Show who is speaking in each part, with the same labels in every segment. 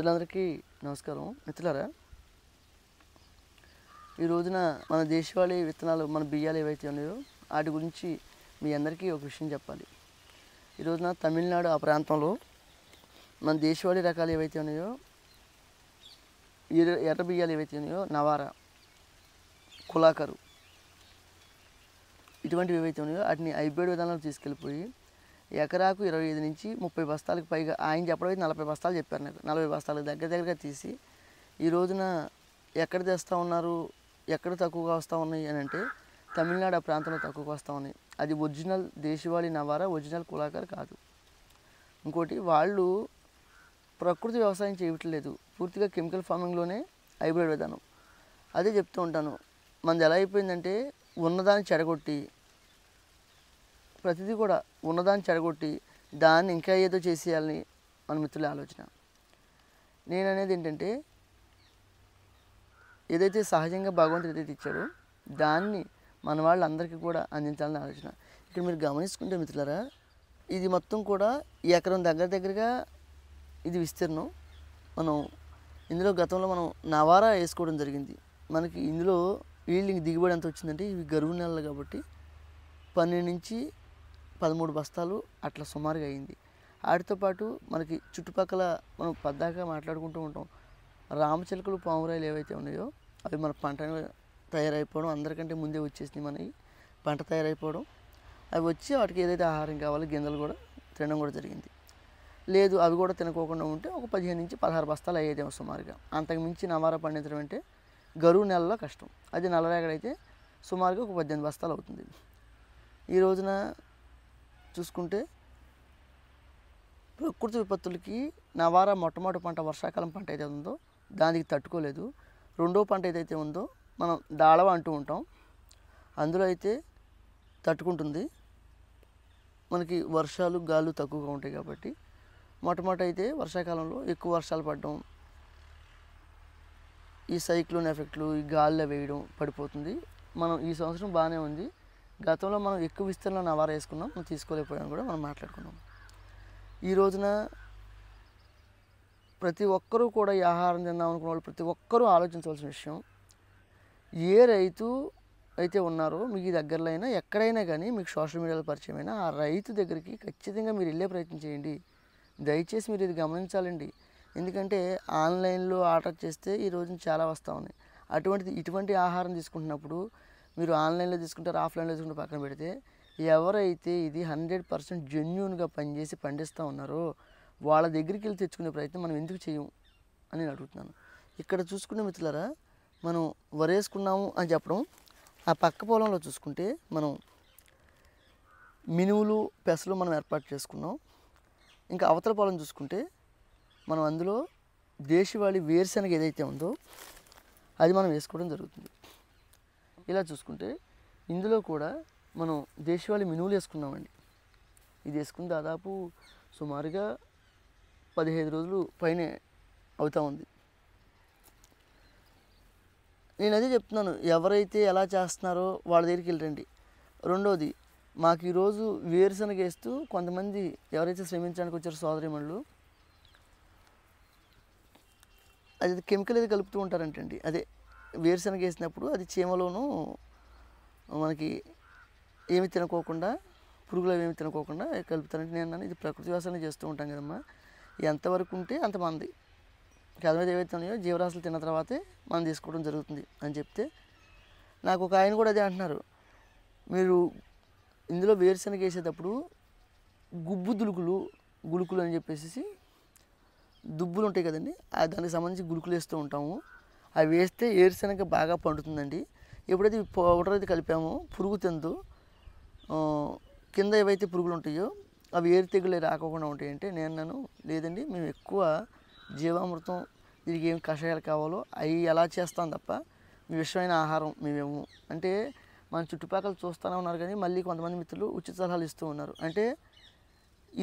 Speaker 1: మిత్రులందరికీ నమస్కారం. మిత్రులారా, ఈ రోజున మన దేశవాళీ విత్తనాలు, మన బియ్యాలు ఏవైతే ఉన్నాయో వాటి గురించి మీ అందరికీ ఒక విషయం చెప్పాలి. ఈ రోజున తమిళనాడు ఆ ప్రాంతంలో మన దేశవాళీ రకాలు ఏవైతే ఉన్నాయో, ఎర్ర బియ్యాలు ఏవైతే ఉన్నాయో, నవారా, కులాకరు, ఇటువంటివి ఏవైతే ఉన్నాయో వాటిని హైబ్రిడ్ విధానాలు తీసుకెళ్ళిపోయి ఎకరాకు 25 నుంచి 30 బస్తాలకు పైగా, ఆయన చెప్పడం అయితే 40 బస్తాలు చెప్పారు. నాకు 40 బస్తాలకు దగ్గరగా తీసి ఈ రోజున ఎక్కడ తెస్తూ ఉన్నారు, ఎక్కడ తక్కువగా వస్తూ ఉన్నాయి అని అంటే తమిళనాడు ఆ ప్రాంతంలో తక్కువగా వస్తూ ఉన్నాయి. అది ఒరిజినల్ దేశవాళీ నవారా, ఒరిజినల్ కులాకర్ కాదు. ఇంకోటి, వాళ్ళు ప్రకృతి వ్యవసాయం చేయట్లేదు, పూర్తిగా కెమికల్ ఫార్మింగ్లోనే హైబ్రిడ్ విధానం. అదే చెప్తూ ఉంటాను. మనది ఎలా అయిపోయిందంటే ఉన్నదాన్ని చెడగొట్టి, ప్రతిదీ కూడా ఉన్నదాన్ని చెడగొట్టి దాన్ని ఇంకా ఏదో చేసేయాలని మన మిత్రుల ఆలోచన. నేను అనేది ఏంటంటే, ఏదైతే సహజంగా భగవంతుడు ఏదైతే ఇచ్చాడో దాన్ని మన వాళ్ళందరికీ కూడా అందించాలని ఆలోచన. ఇక్కడ మీరు గమనించుకుంటే మిత్రులారా, ఇది మొత్తం కూడా ఎకరం దగ్గరగా ఇది విస్తీర్ణం. మనం ఇందులో గతంలో మనం నవారా వేసుకోవడం జరిగింది. మనకి ఇందులో ఈల్డింగ్ దిగుబడి ఎంత వచ్చిందంటే, ఇవి గరువు నెలలు కాబట్టి 12 నుంచి 13 బస్తాలు అట్లా సుమారుగా అయింది. వాటితో పాటు మనకి చుట్టుపక్కల మనం పద్దాకా మాట్లాడుకుంటూ ఉంటాం, రామచిలుకలు, పావురాయిలు ఏవైతే ఉన్నాయో అవి మన పంట తయారైపోవడం, అందరికంటే ముందే వచ్చేసినాయి. మనకి పంట తయారైపోవడం, అవి వచ్చి వాటికి ఏదైతే ఆహారం కావాలో గింజలు కూడా తినడం కూడా జరిగింది. లేదు అవి కూడా తినకోకుండా ఉంటే ఒక 15 నుంచి 16 బస్తాలు అయ్యేదేమో సుమారుగా. అంతకుమించి నవారా పండించడం అంటే గరువు నెలలో కష్టం. అది నల్లరేగడైతే సుమారుగా ఒక 18 బస్తాలు అవుతుంది. ఈ రోజున చూసుకుంటే ప్రకృతి విపత్తులకి నవారా మొట్టమొదటి పంట, వర్షాకాలం పంట ఏదైతే ఉందో దానికి తట్టుకోలేదు. రెండో పంట ఏదైతే ఉందో మనం దాళవ అంటూ ఉంటాం, అందులో అయితే తట్టుకుంటుంది. మనకి వర్షాలు గాలు తక్కువగా ఉంటాయి కాబట్టి మొట్టమొదటి అయితే వర్షాకాలంలో ఎక్కువ వర్షాలు పడడం, ఈ సైక్లోన్ ఎఫెక్ట్లు, ఈ గాలిలో వేయడం పడిపోతుంది. మనం ఈ సంవత్సరం బాగానే ఉంది. గతంలో మనం ఎక్కువ విస్తీర్ణంలో నవారా వేసుకున్నాం, మనం తీసుకోలేకపోయాం కూడా మనం మాట్లాడుకున్నాం. ఈ రోజున ప్రతి ఒక్కరూ కూడా ఈ ఆహారం తిందాం అనుకున్న వాళ్ళు ప్రతి ఒక్కరూ ఆలోచించవలసిన విషయం, ఏ రైతు అయితే ఉన్నారో మీకు దగ్గరలో అయినా ఎక్కడైనా కానీ మీకు సోషల్ మీడియాలో పరిచయం అయినా ఆ రైతు దగ్గరికి ఖచ్చితంగా మీరు వెళ్ళే ప్రయత్నం చేయండి. దయచేసి మీరు ఇది గమనించాలండి. ఎందుకంటే ఆన్లైన్లో ఆర్డర్ చేస్తే ఈ రోజున చాలా వస్తూ ఉన్నాయి. ఇటువంటి ఆహారం తీసుకుంటున్నప్పుడు మీరు ఆన్లైన్లో తీసుకుంటారు, ఆఫ్లైన్లో తీసుకుంటే పక్కన పెడితే, ఎవరైతే ఇది 100% జెన్యూన్గా పనిచేసి పండిస్తూ ఉన్నారో వాళ్ళ దగ్గరికి వెళ్ళి తెచ్చుకునే ప్రయత్నం మనం ఎందుకు చేయం అని నేను అడుగుతున్నాను. ఇక్కడ చూసుకునే మిత్రులారా, మనం వరేసుకున్నాము అని చెప్పడం, ఆ పక్క పొలంలో చూసుకుంటే మనం మినువులు, పెసలు మనం ఏర్పాటు చేసుకున్నాం. ఇంకా అవతల పొలం చూసుకుంటే మనం అందులో దేశవాళీ వేరుశనగ ఏదైతే ఉందో అది మనం వేసుకోవడం జరుగుతుంది. ఇలా చూసుకుంటే ఇందులో కూడా మనం దేశవాళీ మినువులు వేసుకున్నామండి. ఇది వేసుకుని దాదాపు సుమారుగా 15 రోజులు పైనే అవుతూ ఉంది. నేను అదే చెప్తున్నాను, ఎవరైతే ఎలా చేస్తున్నారో వాళ్ళ దగ్గరికి వెళ్ళండి. రెండోది, మాకు ఈరోజు వేరుశనగ వేస్తూ కొంతమంది ఎవరైతే శ్రమించడానికి వచ్చారో సోదరిమణులు, అది కెమికల్ ఏది కలుపుతూ ఉంటారంటండి. అదే వేరుశనగ వేసినప్పుడు అది చీమలోనూ మనకి ఏమి తినకోకుండా, పురుగులు ఏమి తినకోకుండా కలుపుతారంటే నేను అన్నాను, ఇది ప్రకృతి వ్యవసాయం చేస్తూ ఉంటాం కదమ్మా, ఎంతవరకు ఉంటే అంతమంది కథ మీద ఏవైతే ఉన్నాయో జీవరాశులు తిన్న తర్వాతే మనం తీసుకోవడం జరుగుతుంది అని చెప్తే, నాకు ఒక ఆయన కూడా అదే అంటున్నారు, మీరు ఇందులో వేరుశనగ వేసేటప్పుడు గుళుకులు అని చెప్పేసి దుబ్బులు ఉంటాయి కదండి, దానికి సంబంధించి గుళుకులు వేస్తూ ఉంటాము. అవి వేస్తే వేరుశనగ బాగా పండుతుందండి. ఎప్పుడైతే పౌడర్ అయితే కలిపామో పురుగు తిందు, కింద ఏవైతే పురుగులు ఉంటాయో అవి ఏరు తెగులు రాకుండా ఉంటాయంటే, నేను లేదండి, మేము ఎక్కువ జీవామృతం, దీనికి ఏం కషాయాలు కావాలో అవి ఎలా చేస్తాం తప్ప మీ విషయమైన ఆహారం మేమేమో అంటే, మన చుట్టుపక్కల చూస్తూనే ఉన్నారు కానీ మళ్ళీ కొంతమంది మిత్రులు ఉచిత సలహాలు ఇస్తూ ఉన్నారు. అంటే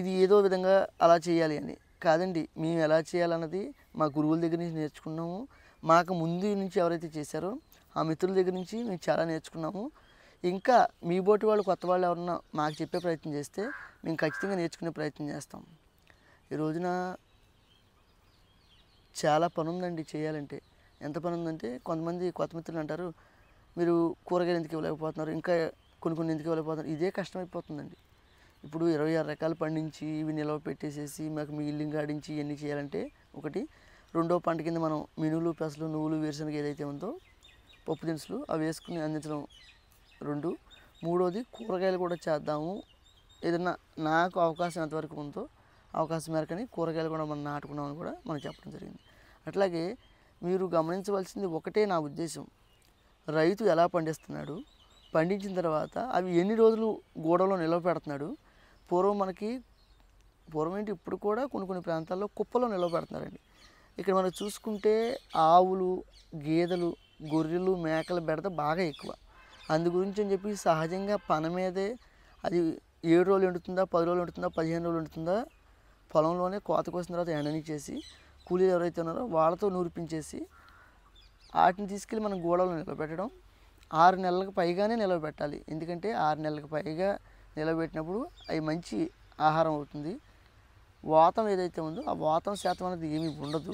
Speaker 1: ఇది ఏదో విధంగా అలా చేయాలి అని కాదండి, మేము ఎలా చేయాలన్నది మా గురువుల దగ్గర నుంచి నేర్చుకున్నాము. మాకు ముందు నుంచి ఎవరైతే చేశారో ఆ మిత్రుల దగ్గర నుంచి మేము చాలా నేర్చుకున్నాము. ఇంకా మీ బోటి వాళ్ళు, కొత్త వాళ్ళు ఎవరన్నా మాకు చెప్పే ప్రయత్నం చేస్తే మేము ఖచ్చితంగా నేర్చుకునే ప్రయత్నం చేస్తాం. ఈ రోజున చాలా పని ఉందండి చేయాలంటే. ఎంత పని ఉందంటే కొంతమంది కొత్త మిత్రులు అంటారు, మీరు కూరగాయలు ఎందుకు ఇవ్వలేకపోతున్నారు, ఇంకా కొన్ని కొన్ని ఎందుకు ఇవ్వలేకపోతున్నారు. ఇదే కష్టమైపోతుందండి. ఇప్పుడు 26 రకాలు పండించి ఇవి నిల్వ పెట్టేసేసి మాకు మిగిలింగ్ ఆడించి ఇవన్నీ చేయాలంటే ఒకటి. రెండో పంట కింద మనం మినువులు, పెసలు, నువ్వులు, వేరుశనగ ఏదైతే ఉందో పప్పు దినుసులు అవి వేసుకుని అందించడం 2. మూడోది కూరగాయలు కూడా చేద్దాము. ఏదన్నా నాకు అవకాశం ఎంతవరకు ఉందో అవకాశం మేరకని కూరగాయలు కూడా మనం నాటుకున్నామని కూడా మనం చెప్పడం జరిగింది. అట్లాగే మీరు గమనించవలసింది ఒకటే నా ఉద్దేశం, రైతు ఎలా పండిస్తున్నాడు, పండించిన తర్వాత అవి ఎన్ని రోజులు గోడలో నిల్వ పెడుతున్నాడు. పూర్వం ఏంటి ఇప్పుడు కూడా కొన్ని కొన్ని ప్రాంతాల్లో కుప్పలో నిల్వ పెడుతున్నారండి. ఇక్కడ మనం చూసుకుంటే ఆవులు, గేదెలు, గొర్రెలు, మేకల బెడద బాగా ఎక్కువ. అందు గురించి అని చెప్పి సహజంగా పన మీదే అది 7 రోజులు ఎండుతుందా, 10 రోజులు ఎండుతుందా, 15 రోజులు ఎండుతుందా, పొలంలోనే కోత కోసిన తర్వాత ఎండనిచ్చేసి కూలీలు ఎవరైతే ఉన్నారో వాళ్ళతో నూరిపించేసి వాటిని తీసుకెళ్ళి మనం గోడలో నిలబెట్టడం. 6 నెలలకు పైగానే నిలబెట్టాలి. ఎందుకంటే 6 నెలలకు పైగా నిలబెట్టినప్పుడు అవి మంచి ఆహారం అవుతుంది. వాతం ఏదైతే ఉందో ఆ వాతం శాతం అనేది ఏమీ ఉండదు.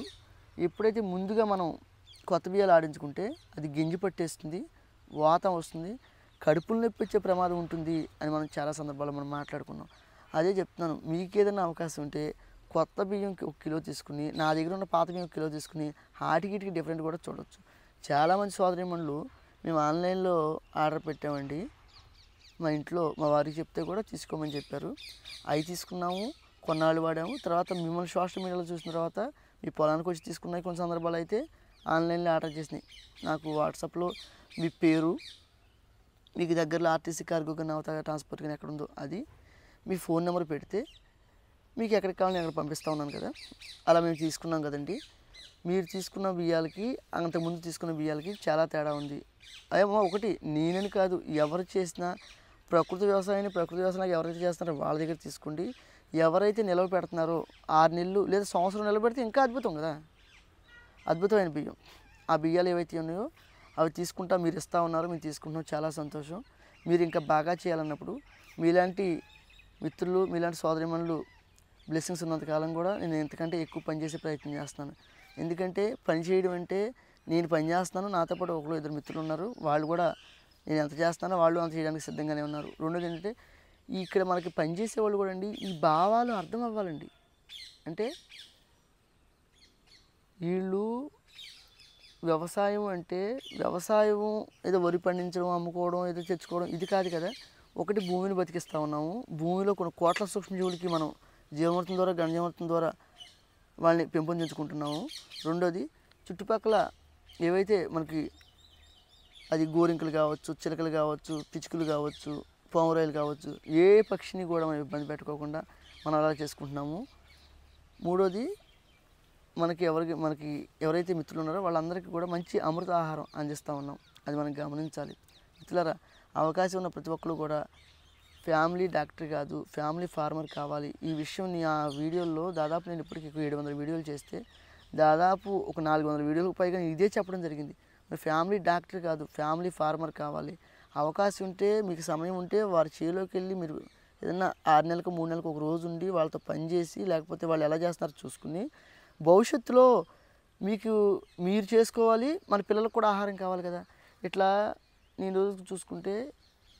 Speaker 1: ఎప్పుడైతే ముందుగా మనం కొత్త బియ్యాలు ఆడించుకుంటే అది గింజి పట్టేస్తుంది, వాతం వస్తుంది, కడుపులు నొప్పి వచ్చే ప్రమాదం ఉంటుంది అని మనం చాలా సందర్భాల్లో మనం మాట్లాడుకున్నాం. అదే చెప్తున్నాను, మీకు ఏదైనా అవకాశం ఉంటే కొత్త బియ్యం 1 కిలో తీసుకుని, నా దగ్గర ఉన్న పాత బియ్యం 1 కిలో తీసుకుని ఆటికి డిఫరెంట్ కూడా చూడవచ్చు. చాలామంది సోదరీమణులు మేము ఆన్లైన్లో ఆర్డర్ పెట్టామండి, మా ఇంట్లో మా వారికి చెప్తే కూడా తీసుకోమని చెప్పారు. అవి తీసుకున్నాము, కొన్నాళ్ళు వాడాము. తర్వాత మిమ్మల్ని సోషల్ మీడియాలో చూసిన తర్వాత మీ పొలానికి వచ్చి తీసుకున్నాయి. కొన్ని సందర్భాలు అయితే ఆన్లైన్లో ఆర్డర్ చేసినాయి. నాకు వాట్సాప్లో మీ పేరు, మీకు దగ్గరలో ఆర్టీసీ కార్గో కానీ అవతల ట్రాన్స్పోర్ట్ కానీ ఎక్కడ ఉందో అది, మీ ఫోన్ నెంబర్ పెడితే మీకు ఎక్కడికి కావాలని అక్కడ పంపిస్తూ ఉన్నాను కదా. అలా మేము తీసుకున్నాం కదండి. మీరు తీసుకున్న బియ్యాలకి అంతకుముందు తీసుకున్న బియ్యాలకి చాలా తేడా ఉంది. అదేమో ఒకటి నేనని కాదు, ఎవరు చేసినా ప్రకృతి వ్యవసాయం ఎవరైతే చేస్తున్నారో వాళ్ళ దగ్గర తీసుకోండి. ఎవరైతే నిల్వ పెడుతున్నారో 6 నెలలు లేదా సంవత్సరం నిలబెడితే ఇంకా అద్భుతం కదా, అద్భుతమైన బియ్యం. ఆ బియ్యాలు ఏవైతే ఉన్నాయో అవి తీసుకుంటా మీరు ఇస్తూ ఉన్నారు, మేము తీసుకుంటున్నాం, చాలా సంతోషం. మీరు ఇంకా బాగా చేయాలన్నప్పుడు మీలాంటి మిత్రులు, మీలాంటి సోదరిమణులు బ్లెస్సింగ్స్ ఉన్నంతకాలం కూడా నేను ఎంతకంటే ఎక్కువ పనిచేసే ప్రయత్నం చేస్తున్నాను. ఎందుకంటే పని చేయడం అంటే నేను పని చేస్తున్నాను, నాతో పాటు 1-2 మిత్రులు ఉన్నారు, వాళ్ళు కూడా నేను ఎంత చేస్తున్నానో వాళ్ళు అంత చేయడానికి సిద్ధంగానే ఉన్నారు. రెండోది ఏంటంటే ఇక్కడ మనకి పనిచేసే వాళ్ళు కూడా అండి ఈ భావాలు అర్థం అవ్వాలండి. అంటే వీళ్ళు వ్యవసాయం అంటే వ్యవసాయం ఏదో వరి పండించడం, అమ్ముకోవడం, ఏదో తెచ్చుకోవడం ఇది కాదు కదా. ఒకటి భూమిని బతికిస్తూ ఉన్నాము, భూమిలో కొన్ని కోట్ల సూక్ష్మజీవులకి మనం జీవమృతం ద్వారా, ఘనజీవమృతం ద్వారా వాళ్ళని పెంపొందించుకుంటున్నాము. రెండోది చుట్టుపక్కల ఏవైతే మనకి అది గోరింకలు కావచ్చు, చిలకలు కావచ్చు, పిచ్చుకలు కావచ్చు, పావురాయిలు కావచ్చు, ఏ పక్షిని కూడా మనం ఇబ్బంది పెట్టుకోకుండా మనం అలా చేసుకుంటున్నాము. మూడోది మనకి ఎవరైతే మిత్రులు ఉన్నారో వాళ్ళందరికీ కూడా మంచి అమృత ఆహారం అందిస్తూ ఉన్నాం. అది మనం గమనించాలి. మిత్రులారా, అవకాశం ఉన్న ప్రతి ఒక్కరు కూడా ఫ్యామిలీ డాక్టర్ కాదు, ఫ్యామిలీ ఫార్మర్ కావాలి. ఈ విషయం ఆ వీడియోల్లో దాదాపు నేను ఇప్పటికీ 700 వీడియోలు చేస్తే దాదాపు ఒక 400 వీడియోలకు పైగా ఇదే చెప్పడం జరిగింది. మరి ఫ్యామిలీ డాక్టర్ కాదు, ఫ్యామిలీ ఫార్మర్ కావాలి. అవకాశం ఉంటే, మీకు సమయం ఉంటే వారి చేలోకి వెళ్ళి మీరు ఏదన్నా 6 నెలలకు 3 నెలలకు ఒక రోజు ఉండి వాళ్ళతో పనిచేసి, లేకపోతే వాళ్ళు ఎలా చేస్తున్నారో చూసుకుని భవిష్యత్తులో మీరు చేసుకోవాలి, మన పిల్లలకు కూడా ఆహారం కావాలి కదా. ఇట్లా నేను రోజు చూసుకుంటే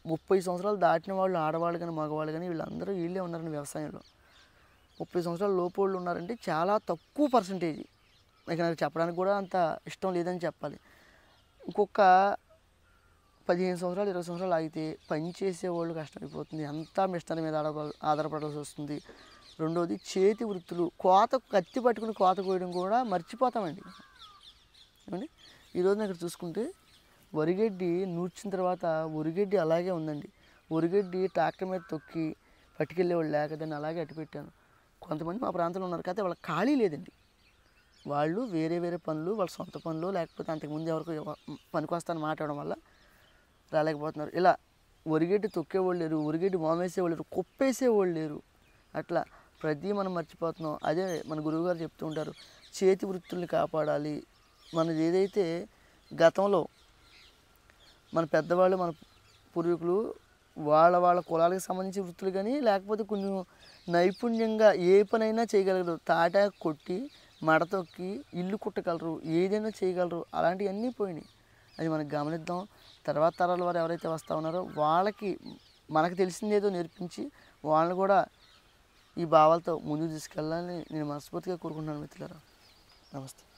Speaker 1: 30 సంవత్సరాలు దాటిన వాళ్ళు, ఆడవాళ్ళు కానీ మగవాళ్ళు కానీ వీళ్ళందరూ వీళ్ళే ఉన్నారండి వ్యవసాయంలో. 30 సంవత్సరాల లోపు వాళ్ళు ఉన్నారంటే చాలా తక్కువ పర్సంటేజ్. ఇక నాకు చెప్పడానికి కూడా అంత ఇష్టం లేదని చెప్పాలి. ఇంకొక 15 సంవత్సరాలు 20 సంవత్సరాలు ఆగితే పని చేసేవాళ్ళు కష్టమైపోతుంది, అంతా మిషనరీ మీద ఆధారపడాల్సి వస్తుంది. రెండోది చేతి వృత్తులు, కత్తి పట్టుకుని కోత కోయడం కూడా మర్చిపోతామండి. ఏమండి, ఈరోజు ఇక్కడ చూసుకుంటే వరిగడ్డి నూర్చిన తర్వాత వరిగడ్డి అలాగే ఉందండి. వరిగడ్డి ట్రాక్టర్ మీద తొక్కి పట్టుకెళ్ళేవాళ్ళు లేక దాన్ని అలాగే అట్టి పెట్టాను. కొంతమంది మా ప్రాంతంలో ఉన్నారు కదా, వాళ్ళకి ఖాళీ లేదండి. వాళ్ళు వేరే పనులు, వాళ్ళ సొంత పనులు, లేకపోతే అంతకుముందు ఎవరికో పనికొస్తాను మాట్లాడడం వల్ల రాలేకపోతున్నారు. ఇలా వరిగడ్డి తొక్కేవాళ్ళు లేరు, వరిగడ్డి వామేసేవాళ్ళు లేరు, కుప్పేసేవాళ్ళు లేరు. అట్లా ప్రతి మనం మర్చిపోతున్నాం. అదే మన గురువుగారు చెప్తూ ఉంటారు, చేతి వృత్తుల్ని కాపాడాలి. మనది ఏదైతే గతంలో మన పెద్దవాళ్ళు, మన పూర్వీకులు వాళ్ళ కులాలకు సంబంధించిన వృత్తులు కానీ, లేకపోతే కొంచెం నైపుణ్యంగా ఏ పనైనా చేయగలరు. తాటాకు కొట్టి మడతొక్కి ఇల్లు కుట్టగలరు, ఏదైనా చేయగలరు. అలాంటివన్నీ పోయినాయి. అది మనం గమనిద్దాం. తర్వాత తరాల వారు ఎవరైతే వస్తూ ఉన్నారో వాళ్ళకి మనకు తెలిసిందేదో నేర్పించి వాళ్ళని కూడా ఈ భావాలతో ముందుకు తీసుకెళ్ళాలని నేను మనస్ఫూర్తిగా కోరుకుంటున్నాను మిత్రులారా. నమస్తే.